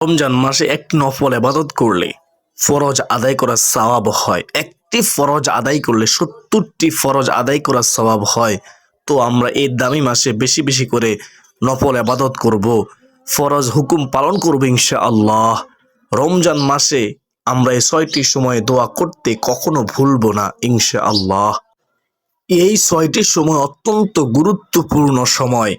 রমজান মাসে একটি নফল ইবাদত করলে ফরজ আদায় করার সওয়াব হয়। একটি ফরজ আদায় করলে ৭০টি ফরজ আদায় করার সওয়াব হয়। তো আমরা এই দামি মাসে বেশি বেশি করে নফল ইবাদত করব, ফরজ হুকুম পালন করব ইনশাআল্লাহ। রমজান মাসে আমরা এই ৬টি সময় দোয়া করতে কখনো ভুলব না ইনশাআল্লাহ। এই ৬টি সময় অত্যন্ত গুরুত্বপূর্ণ সময়।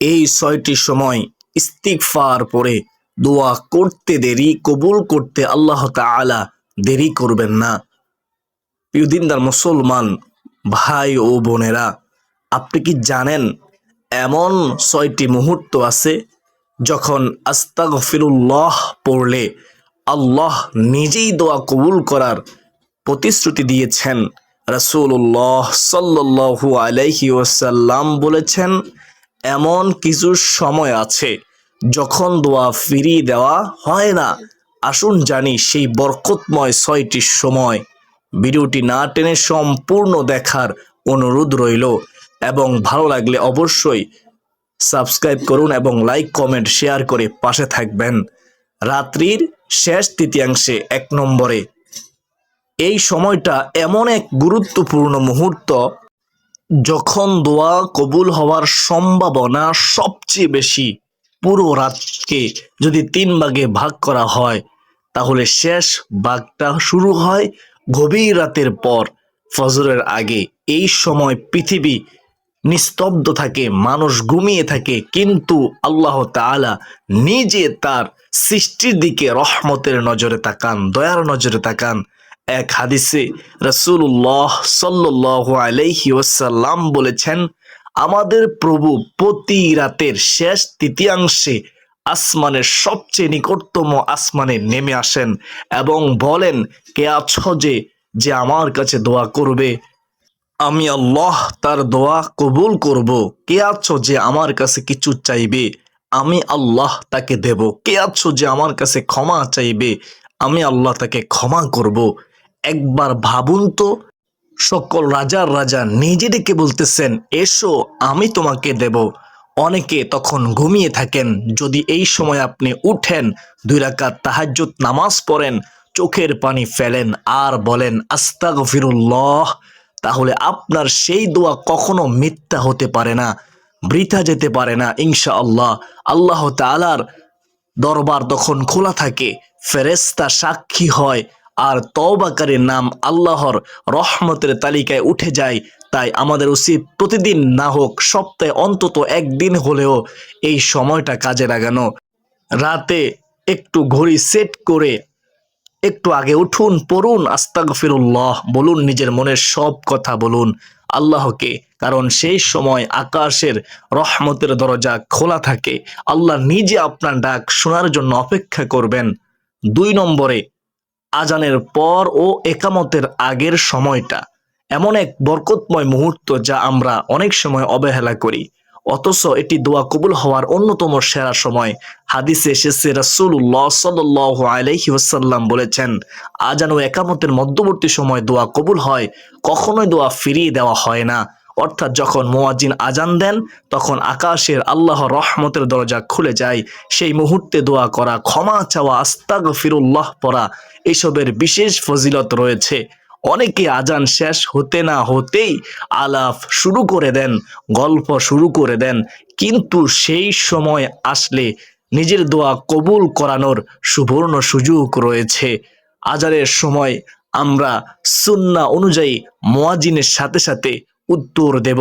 এই ৬টি সময় ইস্তিগফার পড়ে দোয়া করতে দেরি, কবুল করতে আল্লাহ তাআলা দেরি করবেন না। প্রিয় দিনদার মুসলমান ভাই ও বোনেরা, আপনি কি জানেন এমন ৬টি মুহূর্ত আছে যখন আস্তাগফিরুল্লাহ পড়লে আল্লাহ নিজেই দোয়া কবুল করার প্রতিশ্রুতি দিয়েছেন। রাসূলুল্লাহ সাল্লাল্লাহু আলাইহি ওয়াসাল্লাম বলেছেন, এমন কিছু সময় আছে যখন দোয়া ফিরিয়ে দেওয়া হয় না। আসুন জানি সেই বরকতময় ৬টি সময়। ভিডিওটি না টেনে সম্পূর্ণ দেখার অনুরোধ রইল এবং ভালো লাগলে অবশ্যই সাবস্ক্রাইব করুন এবং লাইক কমেন্ট শেয়ার করে পাশে থাকবেন। রাত্রির শেষ তৃতীয়াংশে ১ নম্বরে এই সময়টা এমন এক গুরুত্বপূর্ণ মুহূর্ত যখন দোয়া কবুল হওয়ার সম্ভাবনা সবচেয়ে বেশি। পুরো রাতকে যদি ৩ ভাগে ভাগ করা হয় তাহলে শেষ ভাগটা শুরু হয় গভীর রাতের পর ফজরের আগে। এই সময় পৃথিবী নিস্তব্ধ থাকে, মানুষ ঘুমিয়ে থাকে, কিন্তু আল্লাহ তাআলা নিজে তার সৃষ্টির দিকে রহমতের নজরে তাকান, দয়ার নজরে তাকান। এক হাদিসে রাসূলুল্লাহ সাল্লাল্লাহু আলাইহি ওয়াসাল্লাম বলেছেন, আমাদের প্রভু প্রতি রাতের শেষ তৃতীয়াংশে আসমানের সবচেয়ে নিকটতম আসমানে নেমে আসেন এবং বলেন, কে আছো যে আমার কাছে দোয়া করবে, আমি আল্লাহ তার দোয়া কবুল করব। কে আছো যে আমার কাছে কিছু চাইবে, আমি আল্লাহ তাকে দেব। কে আছো যে আমার কাছে ক্ষমা চাইবে, আমি আল্লাহ তাকে ক্ষমা করব। একবার ভাবুন তো, সকল রাজার রাজা নিজে ডেকে বলতেছেন, এসো আমি তোমাকে দেব। অনেকে তখন ঘুমিয়ে থাকেন। যদি এই সময় আপনি উঠেন, ২ রাকাত তাহাজ্জুদ নামাজ পড়েন, চোখের পানি ফেলেন আর বলেন আস্তাগফিরুল্লাহ, তাহলে আপনার সেই দোয়া কখনো মিথ্যা হতে পারে না, বৃথা যেতে পারে না ইনশাআল্লাহ। আল্লাহ তাআলার দরবার তখন খোলা থাকে, ফেরেশতা সাক্ষী হয় আর তওবাকারীর নাম আল্লাহর রহমতের তালিকায় উঠে যায়। তাই আমাদের উচিত প্রতিদিন না হোক সপ্তাহে অন্তত একদিন হলেও এই সময়টা কাজে লাগানো। রাতে একটু ঘড়ি সেট করে একটু আগে উঠুন, পড়ুন আস্তাগফিরুল্লাহ, বলুন নিজের মনের সব কথা বলুন আল্লাহকে, কারণ সেই সময় আকাশের রহমতের দরজা খোলা থাকে। আল্লাহ নিজে আপনার ডাক শোনার জন্য অপেক্ষা করবেন। ২ নম্বরে আজানের পর ও একামতের আগের সময়টা এমন এক বরকতময় মুহূর্ত যা আমরা অনেক সময় অবহেলা করি, অথচ এটি দোয়া কবুল হওয়ার অন্যতম সেরা সময়। হাদিসে এসেছে রাসূলুল্লাহ সাল্লাল্লাহু আলাইহি ওয়াসাল্লাম বলেছেন, আজান ও একামতের মধ্যবর্তী সময় দোয়া কবুল হয়, কখনোই দোয়া ফিরিয়ে দেওয়া হয় না। অর্থাৎ যখন মুয়াজ্জিন আজান দেন তখন আকাশের আল্লাহর রহমতের দরজা খুলে যায়। সেই মুহূর্তে দোয়া করা, ক্ষমা চাওয়া, আস্তাগফিরুল্লাহ পড়া, এসবের বিশেষ ফজিলত রয়েছে। অনেকে আজান শেষ হতে না হতেই আলাপ শুরু করে দেন, গল্প শুরু করে দেন, কিন্তু সেই সময় আসলে নিজের দোয়া কবুল করানোর সুবর্ণ সুযোগ রয়েছে। আজানের সময় আমরা সুন্নাহ অনুযায়ী মুয়াজ্জিনের সাথে সাথে উত্তর দেব।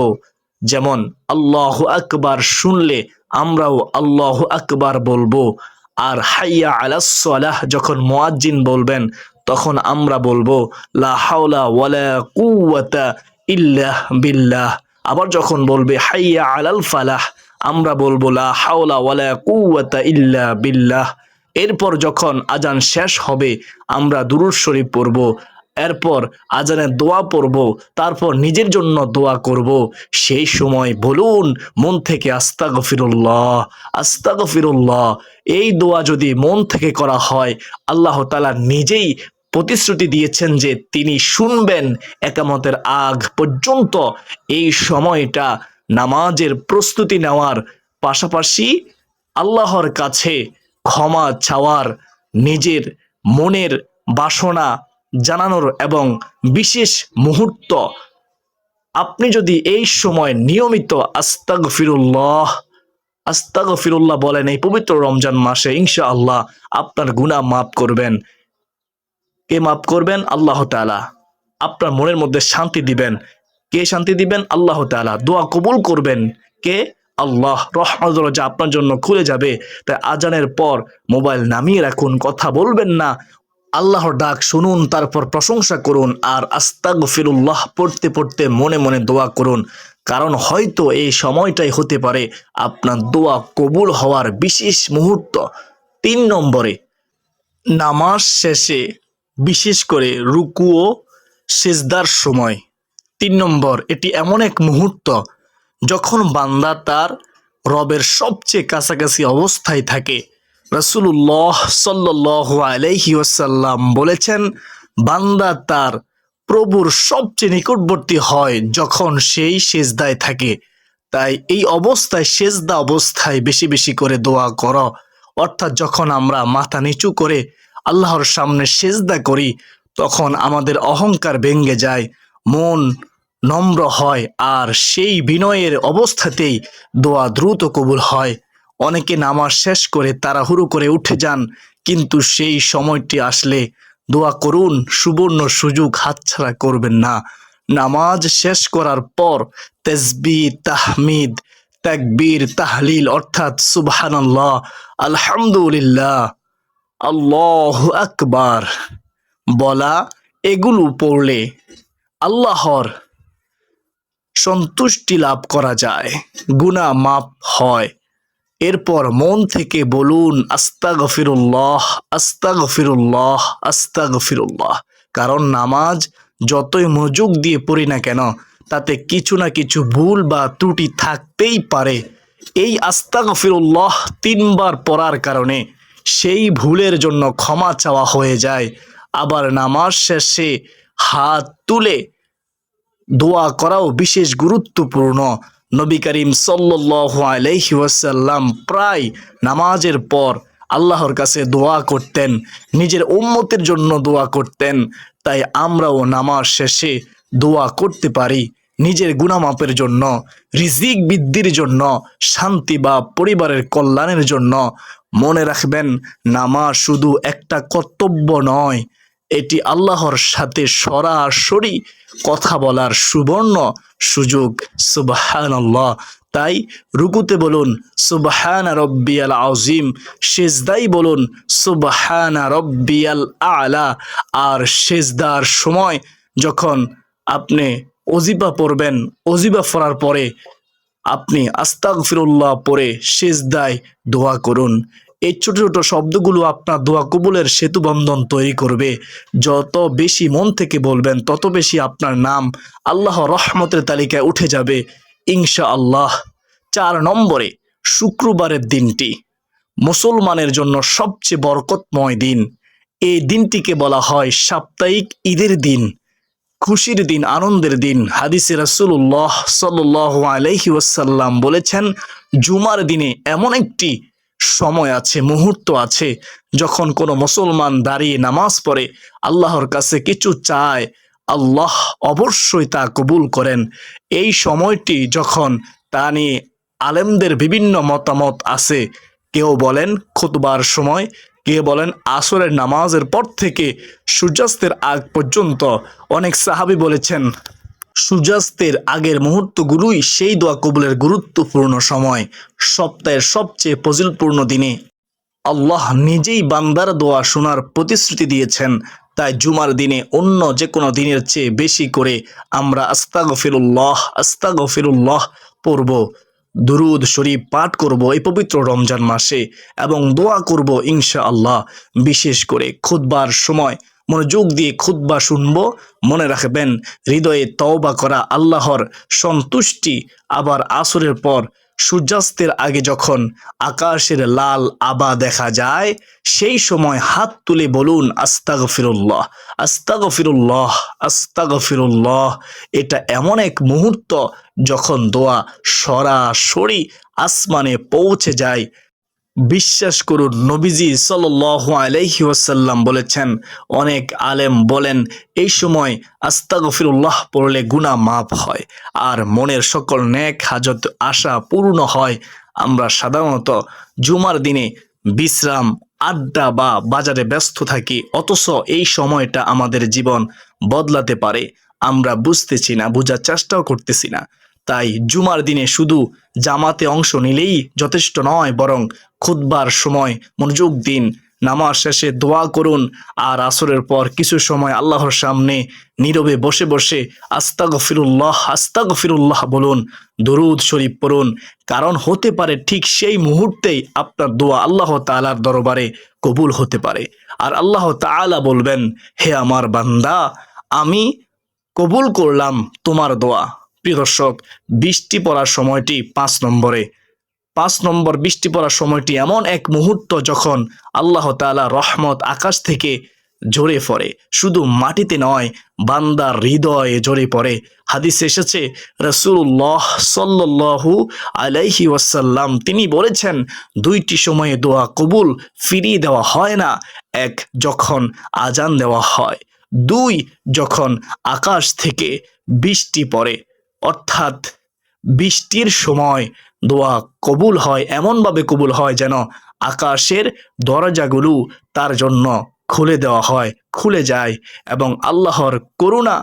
যেমন আল্লাহু আকবার শুনলে আমরাও আল্লাহু আকবার বলবো, আর হাইয়া আলাস সালাহ যখন মুয়াজ্জিন বলবেন তখন আমরা বলবো লা হাওলা ওয়ালা কুওয়াতা ইল্লা বিল্লাহ। আবার যখন বলবে হাইয়া আলাল ফালাহ আমরা বলবো লা হাওলা ওয়ালা কুওয়াতা ইল্লা বিল্লাহ। এরপর যখন আজান শেষ হবে আমরা দুরূদ শরীফ পড়ব, এরপর আজানের দোয়া পড়ব, তারপর নিজের জন্য দোয়া করব। সেই সময় বলুন মন থেকে আস্তাগফিরুল্লাহ, আস্তাগফিরুল্লাহ। এই দোয়া যদি মন থেকে করা হয়, আল্লাহ তাআলা নিজেই প্রতিশ্রুতি দিয়েছেন যে তিনি শুনবেন একামতের আগ পর্যন্ত। এই সময়টা নামাজের প্রস্তুতি নেওয়ার পাশাপাশি আল্লাহর কাছে ক্ষমা চাওয়ার, নিজের মনের বাসনা জানানোর এবং বিশেষ মুহূর্ত। আপনি যদি এই সময় নিয়মিত আস্তাগফিরুল্লাহ আস্তাগফিরুল্লাহ বলেন এই পবিত্র রমজান মাসে, ইনশাআল্লাহ আপনার গুনাহ মাফ করবেন। কে মাফ করবেন? আল্লাহ তাআলা। আপনার মনের মধ্যে শান্তি দিবেন। কে শান্তি দিবেন? আল্লাহ তাআলা। দোয়া কবুল করবেন কে? আল্লাহ। রহমত দরজা আপনার জন্য খুলে যাবে। তাই আজানের পর মোবাইল নামিয়ে রাখুন, কথা বলবেন না। আল্লাহর ডাক শুনুন, তারপর প্রশংসা করুন আর আস্তাগফিরুল্লাহ পড়তে পড়তে মনে মনে দোয়া করুন। কারণ হয়তো এই সময়টাই হতে পারে আপনার দোয়া কবুল হওয়ার বিশেষ মুহূর্ত। 3 নম্বরে, নামাজ শেষে বিশেষ করে রুকু ও সিজদার সময়। 3 নম্বর, এটি এমন এক মুহূর্ত যখন বান্দা তার রবের সবচেয়ে কাছাকাছি অবস্থায় থাকে। রাসূলুল্লাহ সাল্লাল্লাহু আলাইহি ওয়াসাল্লাম বলেছেন, বান্দা তার প্রভুর সবচেয়ে নিকটবর্তী হয় যখন সেই সিজদায় থাকে। তাই এই অবস্থায়, সিজদা অবস্থায় বেশি বেশি করে দোয়া করো। অর্থাৎ যখন আমরা মাথা নিচু করে আল্লাহর সামনে সিজদা করি, তখন আমাদের অহংকার ভেঙে যায়, মন নম্র হয়, আর সেই বিনয়ের অবস্থাতেই দোয়া দ্রুত কবুল হয়। অনেকে নামাজ শেষ করে তাড়াহুড়ো করে উঠে যান, কিন্তু সেই সময়টি আসলে দোয়া করুন, সুবর্ণ সুযোগ হাতছাড়া করবেন না। নামাজ শেষ করার পর তাসবিহ, তাহমিদ, তাকবীর, তাহলিল অর্থাৎ সুবহানাল্লাহ, আলহামদুলিল্লাহ, আল্লাহু আকবার বলা, এগুলো পড়লে আল্লাহর সন্তুষ্টি লাভ করা যায়, গুনাহ মাফ হয়। এরপর মন থেকে বলুন আস্তাগফিরুল্লাহ, আস্তাগফিরুল্লাহ, আস্তাগফিরুল্লাহ। কারণ নামাজ যতই মনোযোগ দিয়ে পড়ি না কেন, তাতে কিছু না কিছু ভুল বা ত্রুটি থাকতেই পারে। এই আস্তাগফিরুল্লাহ 3 বার পড়ার কারণে সেই ভুলের জন্য ক্ষমা চাওয়া হয়ে যায়। আবার নামাজ শেষে হাত তুলে দোয়া করাও বিশেষ গুরুত্বপূর্ণ। নবী করিম সাল্লাল্লাহু আলাইহি ওয়াসাল্লাম প্রায় নামাজের পর আল্লাহর কাছে দোয়া করতেন, নিজের উম্মতের জন্য দোয়া করতেন। তাই আমরাও নামাজ শেষে দোয়া করতে পারি, নিজের গুনাহ মাফের জন্য, রিজিক বৃদ্ধির জন্য, শান্তি বা পরিবারের কল্যাণের জন্য। মনে রাখবেন, নামাজ শুধু একটা কর্তব্য নয়, এটি আল্লাহর সাথে সরাসরি কথা বলার সুবর্ণ সুযোগ। সুবহানাল্লাহ। তাই রুকুতে বলুন সুবহানা রব্বিয়াল আযীম, সিজদায় বলুন সুবহানা রব্বিয়াল আ'লা। আর সিজদার সময় যখন আপনি ওজিফা পড়বেন, ওজিফা পড়ার পরে আপনি আস্তাগফিরুল্লাহ পড়ে সিজদায় দোয়া করুন। এই ছোট ছোট শব্দগুলো আপনার দোয়া কবুলের সেতু বন্ধন তৈরি করবে। যত বেশি মন থেকে বলবেন, তত বেশি আপনার নাম আল্লাহ রহমতের তালিকায় উঠে যাবে ইনশাআল্লাহ। 4 নম্বরে, শুক্রবারের দিনটি মুসলমানের জন্য সবচেয়ে বরকতময় দিন। এই দিনটিকে বলা হয় সাপ্তাহিক ঈদের দিন, খুশির দিন, আনন্দের দিন। হাদিসে রাসূলুল্লাহ সাল্লাল্লাহু আলাইহি ওয়াসাল্লাম বলেছেন, জুমার দিনে এমন একটি সময় আছে, মুহূর্ত আছে, যখন কোনো মুসলমান দাঁড়িয়ে নামাজ পড়ে আল্লাহর কাছে কিছু চায়, আল্লাহ অবশ্যই তা কবুল করেন। এই সময়টি যখন, তা নিয়ে আলেমদের বিভিন্ন মতামত আছে। কেউ বলেন খুতবার সময়, কেউ বলেন আসরের নামাজের পর থেকে সূর্যাস্তের আগ পর্যন্ত। অনেক সাহাবী বলেছেন সূর্যাস্তের আগের মুহূর্তগুলোই সেই দোয়া কবুলের গুরুত্বপূর্ণ সময়। সপ্তাহের সবচেয়ে ফজিলতপূর্ণ দিনে আল্লাহ নিজেই বান্দার দোয়া শোনার প্রতিশ্রুতি দিয়েছেন। তাই জুমার দিনে অন্য যে কোনো দিনের চেয়ে বেশি করে আমরা আস্তাগফিরুল্লাহ, আস্তাগফিরুল্লাহ পড়ব, দুরুদ শরীফ পাঠ করব এই পবিত্র রমজান মাসে, এবং দোয়া করব ইনশাআল্লাহ। বিশেষ করে খুতবার সময় মনোযোগ দিয়ে খুতবা শুনবো। মনে রাখবেন, হৃদয়ে তওবা করা আল্লাহর সন্তুষ্টি। আবার আসরের পর সূর্যাস্তের আগে যখন আকাশের লাল আভা দেখা যায়, সেই সময় হাত তুলে বলুন আস্তাগফিরুল্লাহ, আস্তাগফিরুল্লাহ, আস্তাগফিরুল্লাহ। এটা এমন এক মুহূর্ত যখন দোয়া সরাসরি আসমানে পৌঁছে যায়। বিশ্বাস করুন, নবীজি সাল্লাল্লাহু আলাইহি ওয়াসাল্লাম বলেছেন, অনেক আলেম বলেন এই সময় আস্তাগফিরুল্লাহ পড়লে গুনাহ মাফ হয় আর মনের সকল নেক হাজত আশা পূর্ণ হয়। আমরা সাধারণত জুমার দিনে বিশ্রাম, আড্ডা বা বাজারে ব্যস্ত থাকি, অথচ এই সময়টা আমাদের জীবন বদলাতে পারে। আমরা বুঝতেছি না, বোঝার চেষ্টাও করতেছি না। তাই জুমার দিনে শুধু জামাতে অংশ নিলেই যথেষ্ট নয়, বরং খুতবার সময় মনোযোগ দিন, নামাজ শেষে দোয়া করুন, আর আসরের পর কিছু সময় আল্লাহর সামনে নীরবে বসে বসে আস্তাগফিরুল্লাহ আস্তাগফিরুল্লাহ বলুন, দরুদ শরীফ পড়ুন। কারণ হতে পারে ঠিক সেই মুহূর্তেই আপনার দোয়া আল্লাহ তাআলার দরবারে কবুল হতে পারে। আর আল্লাহ তাআলা বলবেন, হে আমার বান্দা, আমি কবুল করলাম তোমার দোয়া। প্রিয় দর্শক, বৃষ্টি পড়ার সময়টি 5 নম্বর বৃষ্টি পড়ার সময়টি এমন এক মুহূর্ত যখন আল্লাহ তাআলা রহমত আকাশ থেকে ঝরে পড়ে, শুধু মাটিতে নয়, বান্দার হৃদয়ে ঝরে পড়ে। হাদিসে এসেছে, রাসূলুল্লাহ সাল্লাল্লাহু আলাইহি ওয়াসাল্লাম তিনি বলেছেন, দুইটি সময়ে দোয়া কবুল ফিরিয়ে দেওয়া হয় না। এক, যখন আজান দেওয়া হয়। দুই, যখন আকাশ থেকে বৃষ্টি পড়ে। অর্থাৎ বৃষ্টির সময় দোয়া কবুল হয়, এমনভাবে কবুল হয় যেন আকাশের দরজাগুলো তার জন্য খুলে দেওয়া হয়, খুলে যায়, এবং আল্লাহর করুণা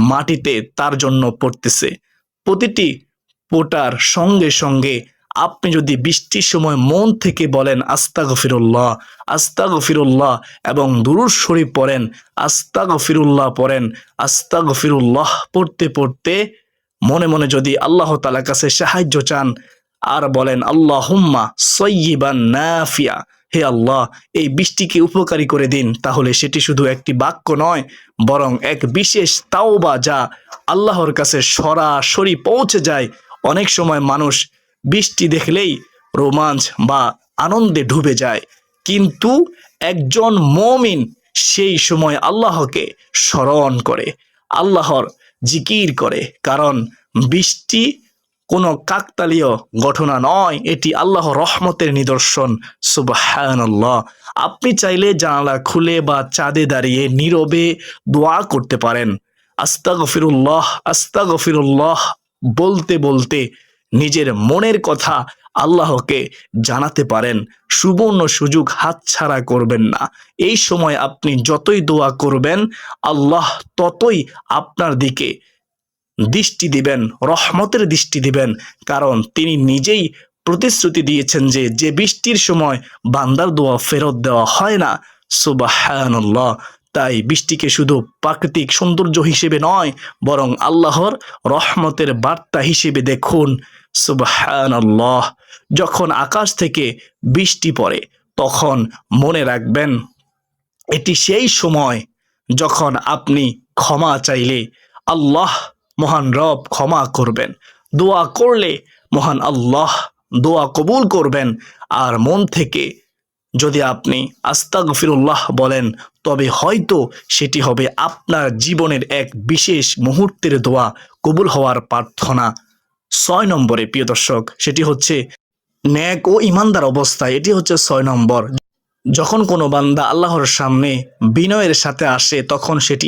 মাটিতে তার জন্য পড়তেছে। প্রতিটি ফোঁটার সঙ্গে সঙ্গে আপনি যদি বৃষ্টির সময় মন থেকে বলেন আস্তাগফিরুল্লাহ আস্তাগফিরুল্লাহ এবং দুরূদ শরীফ পড়েন, আস্তাগফিরুল্লাহ পড়েন, আস্তাগফিরুল্লাহ পড়তে পড়তে মনে মনে যদি আল্লাহ তাআলার কাছে সাহায্য চান আর বলেন আল্লাহুম্মা সয়্যিবান নাফিয়া, হে আল্লাহ এই বৃষ্টিকে উপকারী করে দিন, তাহলে সেটি শুধু একটি বাক্য নয়, বরং এক বিশেষ তাওবা যা আল্লাহর কাছে সরাসরি পৌঁছে যায়। অনেক সময় মানুষ বৃষ্টি দেখলেই রোমাঞ্চ বা আনন্দে ডুবে যায়, কিন্তু একজন মুমিন সেই সময় আল্লাহকে স্মরণ করে, আল্লাহর জিকির করে। কারণ বৃষ্টি কোনো কাকতালীয় ঘটনা নয়, এটি আল্লাহর রহমতের নিদর্শন। সুবহানাল্লাহ। আপনি চাইলে জানালা খুলে বা ছাদে দাঁড়িয়ে নীরবে দোয়া করতে পারেন। আস্তাগফিরুল্লাহ আস্তাগফিরুল্লাহ বলতে বলতে নিজের মনের কথা আল্লাহকে জানাতে পারেন। সুবর্ণ সুযোগ হাতছাড়া করবেন না। এই সময় আপনি যতই দোয়া করবেন, আল্লাহ ততই আপনার দিকে দৃষ্টি দিবেন, রহমতের দৃষ্টি দিবেন। কারণ তিনি নিজেই প্রতিশ্রুতি দিয়েছেন যে যে বৃষ্টির সময় বান্দার দোয়া ফেরত দেওয়া হয় না। সুবহানাল্লাহ। তাই বৃষ্টিকে শুধু প্রাকৃতিক সৌন্দর্য হিসেবে নয়, বরং আল্লাহর রহমতের বার্তা হিসেবে দেখুন। সুবহানাল্লাহ। যখন আকাশ থেকে বৃষ্টি পড়ে তখন মনে রাখবেন, এটি সেই সময় যখন আপনি ক্ষমা চাইলে আল্লাহ মহান রব ক্ষমা করবেন, দোয়া করলে মহান আল্লাহ দোয়া কবুল করবেন। আর মন থেকে যদি আপনি আস্তাগফিরুল্লাহ বলেন, তবে হয়তো সেটি হবে আপনার জীবনের এক বিশেষ মুহূর্তের দোয়া কবুল হওয়ার প্রার্থনা। 6 নম্বরে প্রিয় দর্শক, সেটি হচ্ছে নেক ও ইমানদার অবস্থা। এটি হচ্ছে 6 নম্বর। যখন কোনো বান্দা আল্লাহর সামনে বিনয়ের সাথে আসে, তখন সেটি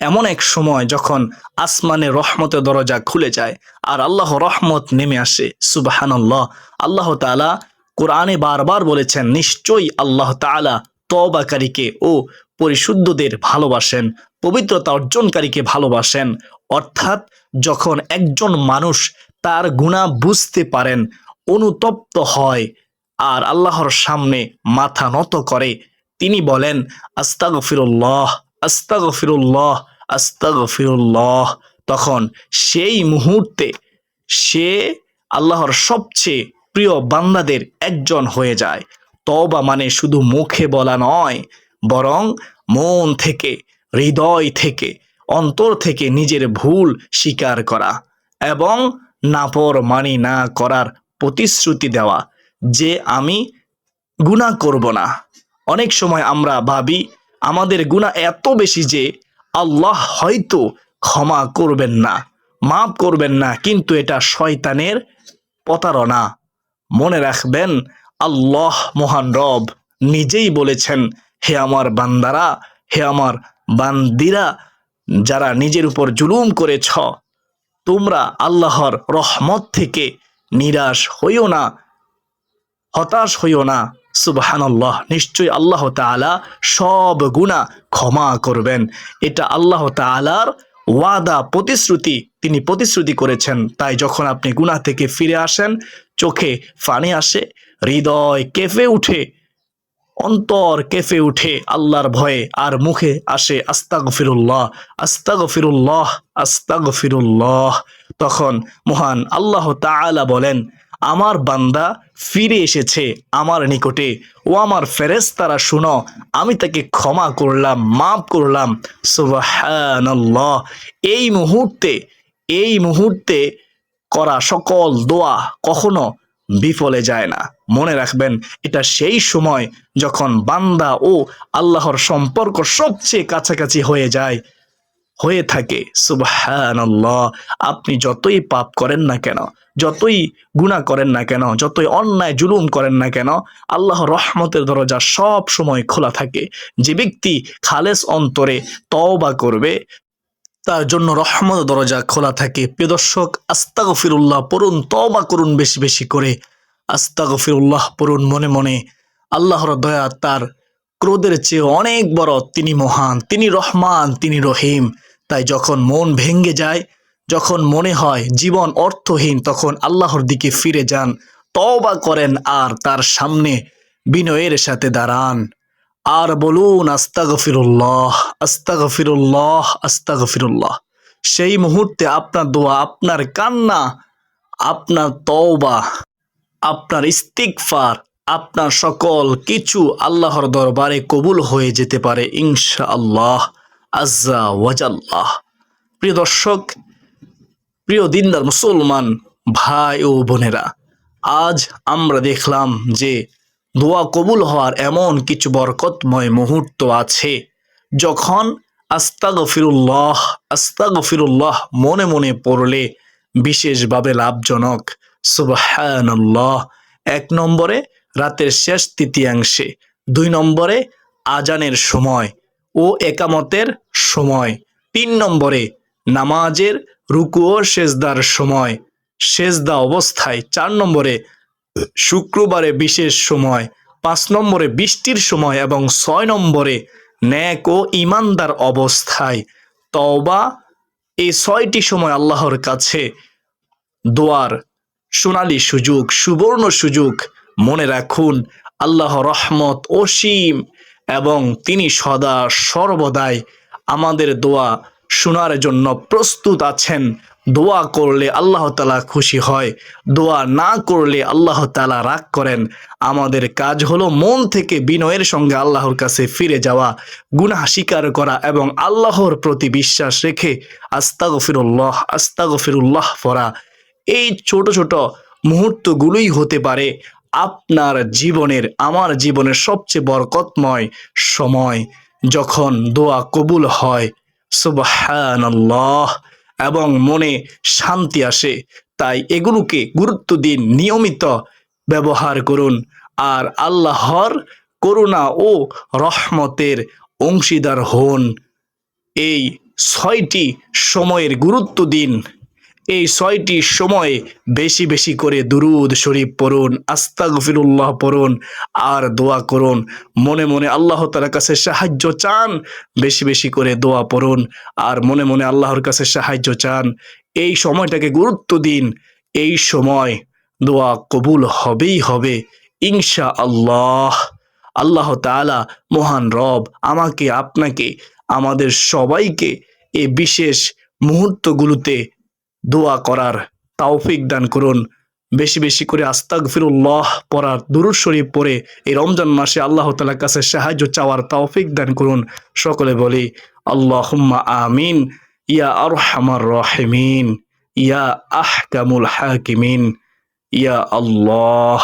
এমন এক সময় যখন আসমানের রহমতের দরজা খুলে যায় আর আল্লাহ রহমত নেমে আসে। সুবহানাল্লাহ। আল্লাহ তাআলা কোরআনে বারবার বলেছেন, নিশ্চয়ই আল্লাহ তাআলা তওবাকারীকে ও পরিশুদ্ধদের ভালোবাসেন, পবিত্রতা অর্জনকারীকে ভালোবাসেন। অর্থাৎ যখন একজন মানুষ তার গুনাহ বুঝতে পারেন, অনুতপ্ত হয় আর আল্লাহর সামনে মাথা নত করে, তিনি বলেন আস্তাগফিরুল্লাহ আস্তাগফিরুল্লাহ আস্তাগফিরুল্লাহ, তখন সেই মুহূর্তে সে আল্লাহর সবচেয়ে প্রিয় বান্দাদের একজন হয়ে যায়। তওবা মানে শুধু মুখে বলা নয়, বরং মন থেকে, হৃদয় থেকে, অন্তর থেকে নিজের ভুল স্বীকার করা এবং নাফরমানি না করার প্রতিশ্রুতি দেওয়া যে আমি গুনাহ করব না। অনেক সময় আমরা ভাবি আমাদের গুনাহ এত বেশি যে আল্লাহ হয়তো ক্ষমা করবেন না, মাফ করবেন না, কিন্তু এটা শয়তানের প্রতারণা। মনে রাখবেন, আল্লাহ মহান রব নিজেই বলেছেন, হে আমার বান্দারা, হে আমার বান্দিরা, যারা নিজের উপর জুলুম করেছ, তোমরা আল্লাহর রহমত থেকে নিরাশ হইও না, হতাশ হইও না। সুবহানাল্লাহ, নিশ্চয়ই আল্লাহ তাআলা সব গুনাহ ক্ষমা করবেন। এটা আল্লাহ তাআলার ওয়াদা, প্রতিশ্রুতি, তিনি প্রতিশ্রুতি করেছেন। তাই যখন আপনি গুনাহ থেকে ফিরে আসেন, চোখে পানি আসে, হৃদয় কেঁপে উঠে, অন্তর কেঁপে উঠে আল্লাহর ভয়ে, আর মুখে আসে আস্তাগফিরুল্লাহ, আস্তাগফিরুল্লাহ, আস্তাগফিরুল্লাহ, তখন মহান আল্লাহ তাআলা বলেন, আমার বান্দা ফিরে এসেছে আমার নিকটে, ও আমার ফেরেশতারা শুনো, আমি তাকে ক্ষমা করলাম, মাফ করলাম। সুবহানাল্লাহ। এই মুহূর্তে করা সকল দোয়া কখনো বিফলে যায় না। মনে রাখবেন, এটা সেই সময় যখন বান্দা ও আল্লাহর সম্পর্ক সবচেয়ে কাছাকাছি হয়ে থাকে। সুবহানাল্লাহ। আপনি যতই পাপ করেন না কেন, যতই গুনাহ করেন না কেন, যতই অন্যায় জুলুম করেন না কেন, আল্লাহর রহমতের দরজা সব সময় খোলা থাকে। যে ব্যক্তি খালেস অন্তরে তওবা করবে, তার জন্য রহমত দরজা খোলা থাকে। প্রিয় দর্শক, আস্তাগফিরুল্লাহ পড়ুন, তওবা করুন বেশি বেশি করে, আস্তাগফিরুল্লাহ পড়ুন মনে মনে। আল্লাহর দয়া তার ক্রোধের চেয়ে অনেক বড়, তিনি মহান, তিনি রহমান, তিনি রহিম। তাই যখন মন ভেঙে যায়, যখন মনে হয় জীবন অর্থহীন, তখন আল্লাহর দিকে ফিরে যান, তওবা করেন, আর তার সামনে বিনয়ের সাথে দাঁড়ান, আর বলুন আস্তাগফিরুল্লাহ, আস্তাগফিরুল্লাহ, আস্তাগফিরুল্লাহ। সেই মুহূর্তে আপনার দোয়া, আপনার কান্না, আপনার তওবা, আপনার ইস্তিগফার, আপনার সকল কিছু আল্লাহর দরবারে কবুল হয়ে যেতে পারে ইনশাআল্লাহ আজ্জা ওয়াজাল্লাহ। প্রিয় দর্শক, প্রিয় দিনদার মুসলমান ভাই ও বোনেরা, আজ আমরা দেখলাম যে দোয়া কবুল হওয়ার এমন কিছু বরকতময় মুহূর্ত আছে, যখন আস্তাগফিরুল্লাহ, আস্তাগফিরুল্লাহ মনে মনে পড়লে বিশেষভাবে লাভজনক। সুবহানাল্লাহ। 1 নম্বরে রাতের শেষ তৃতীয়াংশে, 2 নম্বরে আজানের সময় ও একামতের সময়, 3 নম্বরে নামাজের রুকু ও সেজদার সময়, সেজদা অবস্থায়, 4 নম্বরে শুক্রবারে বিশেষ সময়, 5 নম্বরে বৃষ্টির সময়, এবং 6 নম্বরে নেক ও ইমানদার অবস্থায়। তওবা, এই 6টি সময় আল্লাহর কাছে দোয়ার সোনালী সুযোগ, সুবর্ণ সুযোগ। মনে রাখুন, আল্লাহ রহমত অসীম, এবং তিনি সদা সর্বদাই আমাদের দোয়া শোনার জন্য প্রস্তুত আছেন। দোয়া করলে আল্লাহ তাআলা খুশি হয়, দোয়া না করলে আল্লাহ তাআলা রাগ করেন। আমাদের কাজ হলো মন থেকে বিনয়ের সঙ্গে আল্লাহর কাছে ফিরে যাওয়া, গুনাহ স্বীকার করা, এবং আল্লাহর প্রতি বিশ্বাস রেখে আস্তাগফিরুল্লাহ, আস্তাগফিরুল্লাহ পড়া। এই ছোট ছোট মুহূর্তগুলোই হতে পারে আপনার জীবনের, আমার জীবনের সবচেয়ে বরকতময় সময়, যখন দোয়া কবুল হয়। সুবহানাল্লাহ। এবং মনে শান্তি আসে। তাই এগুলোকে গুরুত্ব দিন, নিয়মিত ব্যবহার করুন, আর আল্লাহর করুণা ও রহমতের অংশীদার হন। এই 6টি সময়ের গুরুত্ব দিন। এই 6টি সময়ে বেশি বেশি করে দুরুদ শরীফ পড়ুন, আস্তাগফিরুল্লাহ পড়ুন, আর দোয়া করুন। মনে মনে আল্লাহ তাআলার কাছে সাহায্য চান, বেশি বেশি করে দোয়া পড়ুন, আর মনে মনে আল্লাহর কাছে সাহায্য চান। এই সময়টাকে গুরুত্ব দিন। এই সময় দোয়া কবুল হবেই হবে ইনশাআল্লাহ। আল্লাহ তাআলা মহান রব আমাকে, আপনাকে, আমাদের সবাইকে এই বিশেষ মুহূর্তগুলোতে দোয়া করার তৌফিক দান করুন। বেশি বেশি করে আস্তাগফিরুল্লাহ পড়ার, দুরূদ শরীফ পড়ে এই রমজান মাসে আল্লাহ তাআলার কাছে সাহায্য চাওয়ার তৌফিক দান করুন। সকলে বলি আল্লাহুম্মা আমিন, ইয়া আরহামার রাহিমিন, ইয়া আহকামুল হাকিমিন, ইয়া আল্লাহ।